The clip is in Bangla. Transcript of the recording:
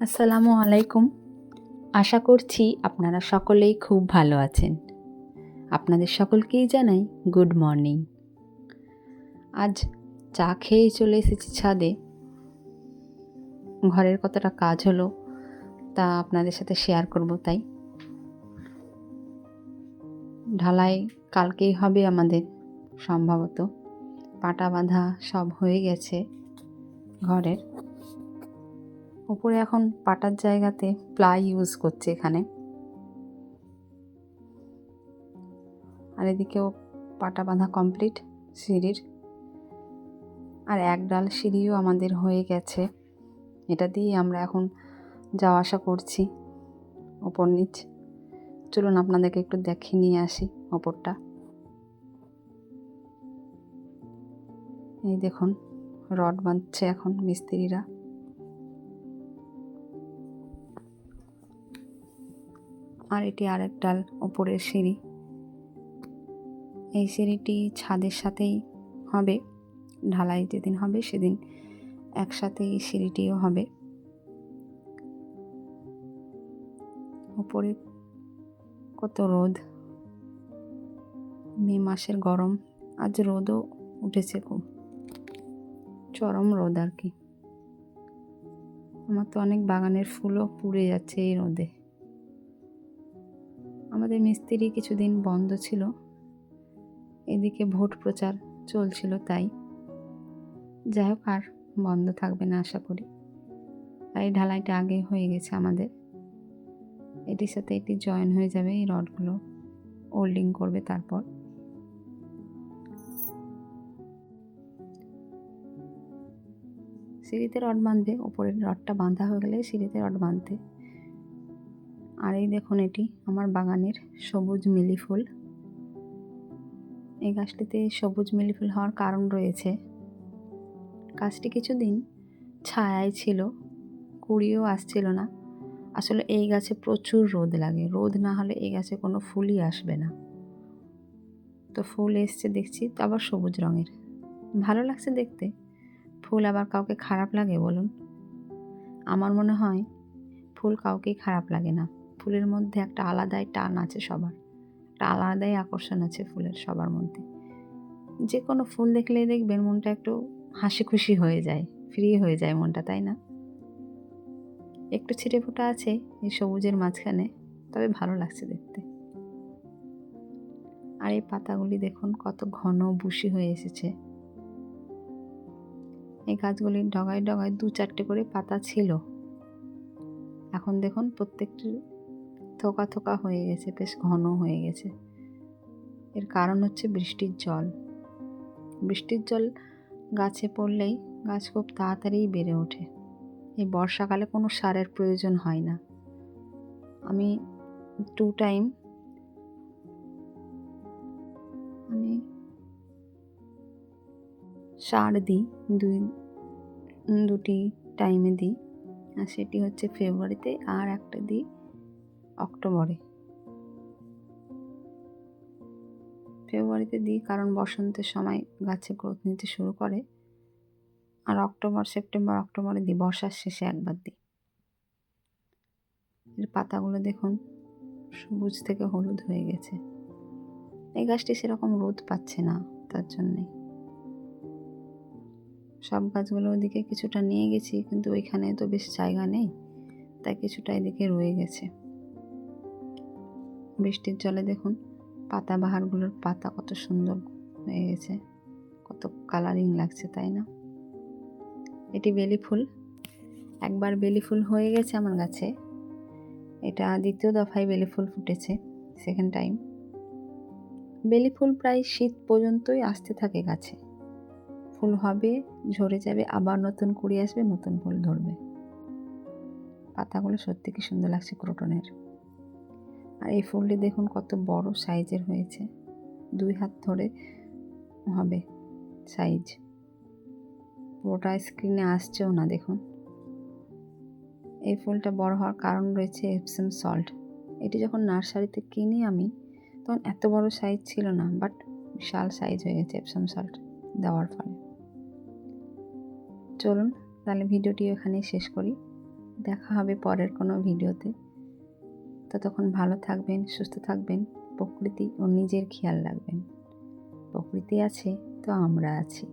আসসালামু আলাইকুম। আশা করছি আপনারা সকলেই খুব ভালো আছেন। আপনাদের সকলকেই জানাই গুড মর্নিং। আজ চা খেয়েই চলে এসেছি ছাদে। ঘরের কতটা কাজ হলো তা আপনাদের সাথে শেয়ার করব তাই। ঢালাই কালকেই হবে আমাদের সম্ভবত। পাটা বাঁধা সব হয়ে গেছে ঘরের। উপরে এখন পাটার জায়গাতে প্লাই ইউজ করছে এখানে। আর এদিকেও পাটা বাঁধা কমপ্লিট সিঁড়ির। আর এক ডাল সিঁড়িও আমাদের হয়ে গেছে। এটা দিয়ে আমরা এখন যাওয়া আসা করছি ওপর নিচ। চলুন আপনাদেরকে একটু দেখিয়ে নিয়ে আসি ওপরটা। এই দেখুন রড বাঁধছে এখন মিস্ত্রিরা। আর এটি আরেক ডাল ওপরের সিঁড়ি। এই সিঁড়িটি ছাদের সাথেই হবে। ঢালাই যেদিন হবে সেদিন একসাথে এই সিঁড়িটিও হবে। উপরে কত রোদ, মে মাসের গরম। আজ রোদও উঠেছে, খুব চরম রোদ আর কি। আমার তো অনেক বাগানের ফুলও পুড়ে যাচ্ছে এই রোদে। আমাদের মিস্ত্রি কিছুদিন বন্ধ ছিল, এদিকে ভোট প্রচার চলছিল, তাই যাই হোক আর বন্ধ থাকবে না আশা করি। আর এই ঢালাইটা আগে হয়ে গেছে আমাদের। এটির সাথে এটি জয়েন হয়ে যাবে, এই রডগুলো ওল্ডিং করবে। তারপর সিঁড়িতে রড বাঁধবে, ওপরের রডটা বাঁধা হয়ে গেলে সিঁড়িতে রড বাঁধতে। আর এই দেখুন এটি আমার বাগানের সবুজ মিলি ফুল। এই গাছটিতে সবুজ মিলি ফুল হওয়ার কারণ রয়েছে। গাছটি কিছুদিন ছায়ায় ছিল, কুড়িও আসছিল না। আসলে এই গাছে প্রচুর রোদ লাগে, রোদ না হলে এই গাছে কোনো ফুলই আসবে না। তো ফুল এসছে দেখছি, তো আবার সবুজ রঙের, ভালো লাগছে দেখতে। ফুল আবার কাউকে খারাপ লাগে বলুন? আমার মনে হয় ফুল কাউকেই খারাপ লাগে না। ফুলের মধ্যে একটা আলাদাই টান আছে সবার, একটা আলাদাই আকর্ষণ আছে ফুলের সবার মধ্যে। যে কোনো ফুল দেখলেই দেখবেন মনটা একটু হাসি খুশি হয়ে যায়, ফ্রি হয়ে যায় মনটা, তাই না? একটু ছিটে ফোটা আছে এই সবুজের মাঝখানে, তবে ভালো লাগছে দেখতে। আর এই পাতাগুলি দেখুন কত ঘন বুশি হয়ে এসেছে। এই গাছগুলির ডগায় ডগায় 2-4টে করে পাতা ছিল, এখন দেখুন প্রত্যেকটি থোকা থোকা হয়ে গেছে, বেশ ঘন হয়ে গেছে। এর কারণ হচ্ছে বৃষ্টির জল। বৃষ্টির জল গাছে পড়লেই গাছ খুব তাড়াতাড়ি বেড়ে ওঠে। এই বর্ষাকালে কোনো সারের প্রয়োজন হয় না। আমি 2 টাইম সার দিই, দুটি টাইমে দিই। আর সেটি হচ্ছে ফেব্রুয়ারিতে, আর একটা দিই অক্টোবরে। ফেব্রুয়ারিতে দিই কারণ বসন্তের সময় গাছে গ্রোথ নিতে শুরু করে। আর সেপ্টেম্বর অক্টোবরে দিই, বর্ষার শেষে একবার দিই। এর পাতাগুলো দেখুন সবুজ থেকে হলুদ হয়ে গেছে। এই গাছটি সেরকম রোদ পাচ্ছে না, তার জন্যে সব গাছগুলো ওদিকে কিছুটা নিয়ে গেছি, কিন্তু ওইখানে তো বেশ জায়গা নেই, তাই কিছুটা এদিকে রয়ে গেছে। বৃষ্টির জলে দেখুন পাতা বাহারগুলোর পাতা কত সুন্দর হয়ে গেছে, কত কালারিং লাগছে, তাই না? এটি বেলি ফুল। একবার বেলি ফুল হয়ে গেছে আমার গাছে, এটা দ্বিতীয় দফায় বেলি ফুল ফুটেছে, সেকেন্ড টাইম। বেলি ফুল প্রায় শীত পর্যন্তই আসতে থাকে গাছে। ফুল হবে, ঝরে যাবে, আবার নতুন কুড়ি আসবে, নতুন ফুল ধরবে। পাতাগুলো সত্যি কি সুন্দর লাগছে ক্রোটনের। আর এই ফুলটি দেখুন কত বড় সাইজের হয়েছে, 2 হাত ধরে হবে সাইজ। পুরোটা স্ক্রিনে আসছেও না, দেখুন। এই ফুলটা বড় হওয়ার কারণ রয়েছে এপসম সল্ট। এটি যখন নার্সারিতে কিনি আমি, তখন এত বড় সাইজ ছিল না, বাট বিশাল সাইজ হয়ে গেছে এপসম সল্ট দেওয়ার ফলে। চলুন তাহলে ভিডিওটি এখানেই শেষ করি। দেখা হবে পরের কোনো ভিডিওতে। ততক্ষণ ভালো থাকবেন, সুস্থ থাকবেন, প্রকৃতি ও নিজের খেয়াল রাখবেন। প্রকৃতি আছে তো আমরা আছি।